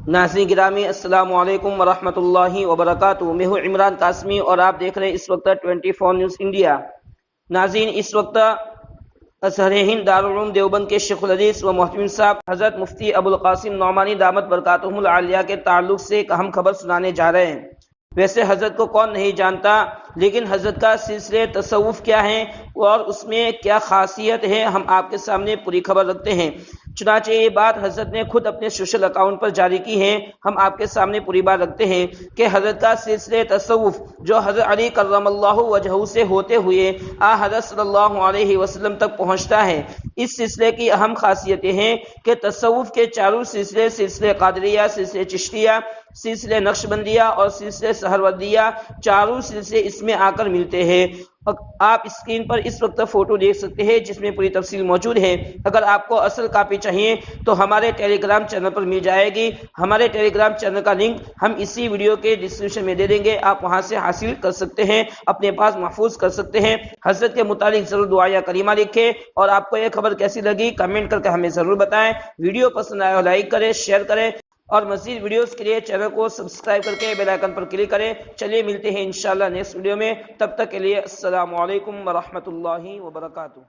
ناظرین گرامی السلام علیکم ورحمۃ اللہ وبرکاتہ۔ میں ہوں عمران قاسمی اور آپ دیکھ رہے ہیں اس وقت 24 نیوز انڈیا۔ ناظرین اس وقت ازہر ہند دارالعلوم دیوبند کے شیخ الحدیث و محترم صاحب حضرت مفتی ابو القاسم نعمانی دامت برکاتہم العالیہ کے تعلق سے ایک اہم خبر سنانے جا رہے ہیں۔ ویسے حضرت کو کون نہیں جانتا، لیکن حضرت کا سلسلہ تصوف کیا ہے اور اس میں کیا خاصیت ہے، ہم آپ کے سامنے پوری خبر رکھتے ہیں۔ چنانچہ یہ بات حضرت نے خود اپنے سوشل اکاؤنٹ پر جاری کی ہے، ہم آپ کے سامنے پوری بات رکھتے ہیں کہ حضرت کا سلسلہ تصوف جو حضرت علی کرم اللہ وجہہ سے ہوتے ہوئے حضرت صلی اللہ علیہ وسلم تک پہنچتا ہے۔ اس سلسلے کی اہم خاصیتیں ہیں کہ تصوف کے چاروں سلسلے، سلسلہ قادریہ، سلسلہ چشتیہ، سلسلہ نقشبندیہ اور سلسلہ سہروردیہ، چاروں سلسلے اس میں آ کر ملتے ہیں۔ آپ اسکرین پر اس وقت فوٹو دیکھ سکتے ہیں جس میں پوری تفصیل موجود ہے۔ اگر آپ کو اصل کاپی چاہیے تو ہمارے ٹیلی گرام چینل پر مل جائے گی۔ ہمارے ٹیلی گرام چینل کا لنک ہم اسی ویڈیو کے ڈسکرپشن میں دے دیں گے، آپ وہاں سے حاصل کر سکتے ہیں، اپنے پاس محفوظ کر سکتے ہیں۔ حضرت کے متعلق ضرور دعا یا کریمہ لکھیں اور آپ کو یہ خبر کیسی لگی کمنٹ کر کے ہمیں ضرور بتائیں۔ ویڈیو پسند آئے لائک کریں، شیئر کریں اور مزید ویڈیوز کے لیے چینل کو سبسکرائب کر کے بیل آئیکن پر کلک کریں۔ چلیے ملتے ہیں انشاءاللہ نیکسٹ ویڈیو میں، تب تک کے لیے السلام علیکم ورحمۃ اللہ وبرکاتہ۔